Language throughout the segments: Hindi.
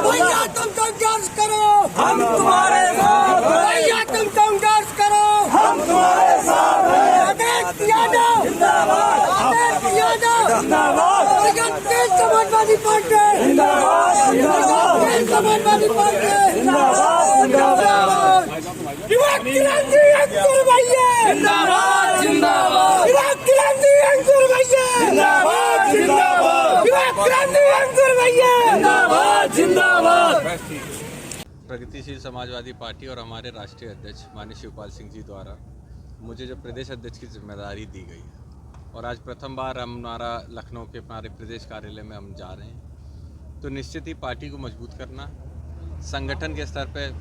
भैया तुम संघर्ष करो, हम तुम्हारे साथ हैं। भैया तुम संघर्ष करो, हम तुम्हारे साथ हैं। आदेश यादव जिंदाबाद, आदेश यादव जिंदाबाद, प्रगतिशील समाजवादी पार्टी, जिंदाबाद, जिंदाबाद, प्रगतिशील समाजवादी पार्टी, जिंदाबाद, जिंदाबाद, युवा क्रांति अंकुर भैया, जिंदाबाद, जिंदाबाद, युवा क्रांति अंकुर भैया, जिंदाबाद, जिंदाबाद, युवा क्रांति अंकुर भैया, जिंदाबाद, जिंदाबाद। प्रगतिशील समाजवादी पार्टी और हमारे राष्ट्रीय अध्यक्ष माननीय शिवपाल सिंह जी द्वारा मुझे जो प्रदेश अध्यक्ष की जिम्मेदारी दी गई है और आज प्रथम बार हमारा लखनऊ के हमारे प्रदेश कार्यालय में हम जा रहे हैं, तो निश्चित ही पार्टी को मजबूत करना, संगठन के स्तर पर,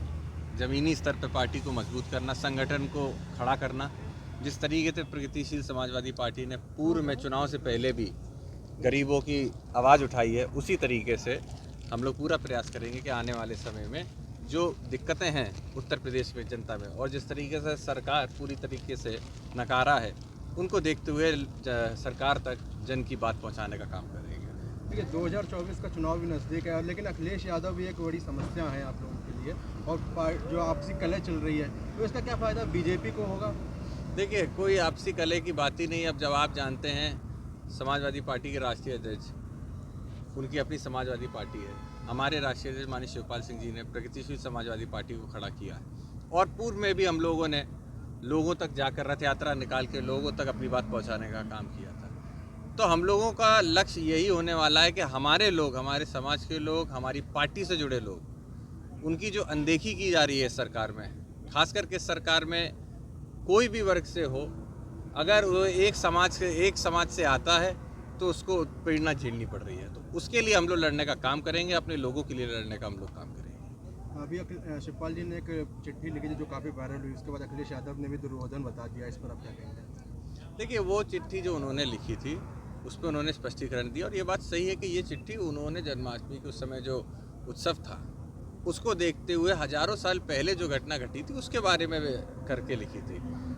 ज़मीनी स्तर पर पार्टी को मजबूत करना, संगठन को खड़ा करना। जिस तरीके से प्रगतिशील समाजवादी पार्टी ने पूर्व में चुनाव से पहले भी गरीबों की आवाज़ उठाई है, उसी तरीके से हम लोग पूरा प्रयास करेंगे कि आने वाले समय में जो दिक्कतें हैं उत्तर प्रदेश में जनता में और जिस तरीके से सरकार पूरी तरीके से नकारा है, उनको देखते हुए सरकार तक जन की बात पहुंचाने का काम करेंगे। देखिए 2024 का चुनाव भी नज़दीक है, लेकिन अखिलेश यादव भी एक बड़ी समस्या है आप लोगों के लिए, और जो आपसी कलह चल रही है, तो इसका क्या फ़ायदा बीजेपी को होगा? देखिए, कोई आपसी कलह की बात ही नहीं। अब जब आप जानते हैं समाजवादी पार्टी के राष्ट्रीय अध्यक्ष, उनकी अपनी समाजवादी पार्टी है, हमारे राष्ट्रीय अध्यक्ष माननीय शिवपाल सिंह जी ने प्रगतिशील समाजवादी पार्टी को खड़ा किया है और पूर्व में भी हम लोगों ने लोगों तक जाकर रथ यात्रा निकाल के लोगों तक अपनी बात पहुंचाने का काम किया था। तो हम लोगों का लक्ष्य यही होने वाला है कि हमारे लोग, हमारे समाज के लोग, हमारी पार्टी से जुड़े लोग, उनकी जो अनदेखी की जा रही है सरकार में, खास करके सरकार में कोई भी वर्ग से हो, अगर वो एक समाज से आता है तो उसको प्रेरणा झेलनी पड़ रही है। तो उसके लिए हम लोग लड़ने का काम करेंगे, अपने लोगों के लिए लड़ने का हम लोग काम करेंगे। अभी शिवपाल जी ने एक चिट्ठी लिखी जो काफ़ी वायरल हुई, उसके बाद अखिलेश यादव ने भी दुर्योधन बता दिया, इस पर आप क्या कहेंगे? देखिए, वो चिट्ठी जो उन्होंने लिखी थी उस पर उन्होंने स्पष्टीकरण दिया और ये बात सही है कि ये चिट्ठी उन्होंने जन्माष्टमी के उस समय जो उत्सव था उसको देखते हुए हजारों साल पहले जो घटना घटी थी उसके बारे में करके लिखी थी।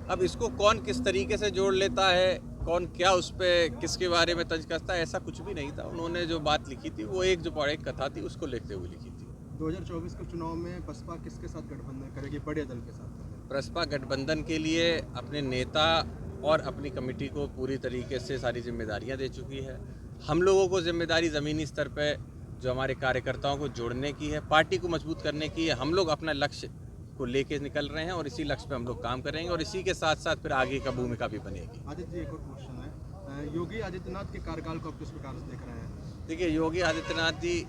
अब इसको कौन किस तरीके से जोड़ लेता है, कौन क्या उस पर किसके बारे में तंज कसता है, ऐसा कुछ भी नहीं था। उन्होंने जो बात लिखी थी वो एक कथा थी, उसको लिखते हुए लिखी थी। 2024 के चुनाव में बसपा किसके साथ गठबंधन करेगी? बड़े दल के साथ? बसपा गठबंधन के लिए अपने नेता और अपनी कमेटी को पूरी तरीके से सारी जिम्मेदारियां दे चुकी है। हम लोगों को जिम्मेदारी ज़मीनी स्तर पर जो हमारे कार्यकर्ताओं को जोड़ने की है, पार्टी को मजबूत करने की है। हम लोग अपना लक्ष्य को लेके निकल रहे हैं और इसी लक्ष्य पे हम लोग काम करेंगे और इसी के साथ साथ फिर आगे का भूमिका भी बनेगी। आदित्य जी, एक और क्वेश्चन है, योगी आदित्यनाथ के कार्यकाल को आप किस प्रकार से देख रहे हैं? देखिए, योगी आदित्यनाथ जी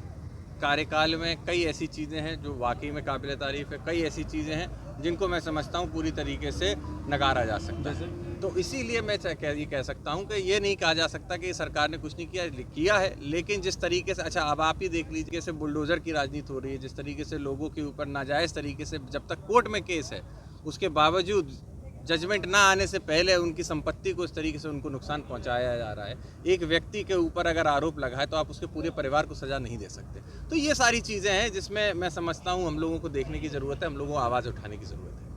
कार्यकाल में कई ऐसी चीज़ें हैं जो वाकई में काबिल तारीफ़ है, कई ऐसी चीज़ें हैं जिनको मैं समझता हूँ पूरी तरीके से नकारा जा सकता है। तो इसीलिए मैं ये कह सकता हूँ कि ये नहीं कहा जा सकता कि सरकार ने कुछ नहीं किया है, लेकिन जिस तरीके से, अच्छा अब आप ही देख लीजिए, जैसे बुलडोज़र की राजनीति हो रही है, जिस तरीके से लोगों के ऊपर नाजायज़ तरीके से, जब तक कोर्ट में केस है उसके बावजूद जजमेंट ना आने से पहले उनकी संपत्ति को इस तरीके से उनको नुकसान पहुंचाया जा रहा है। एक व्यक्ति के ऊपर अगर आरोप लगा है तो आप उसके पूरे परिवार को सज़ा नहीं दे सकते। तो ये सारी चीज़ें हैं जिसमें मैं समझता हूँ हम लोगों को देखने की ज़रूरत है, हम लोगों को आवाज़ उठाने की ज़रूरत है।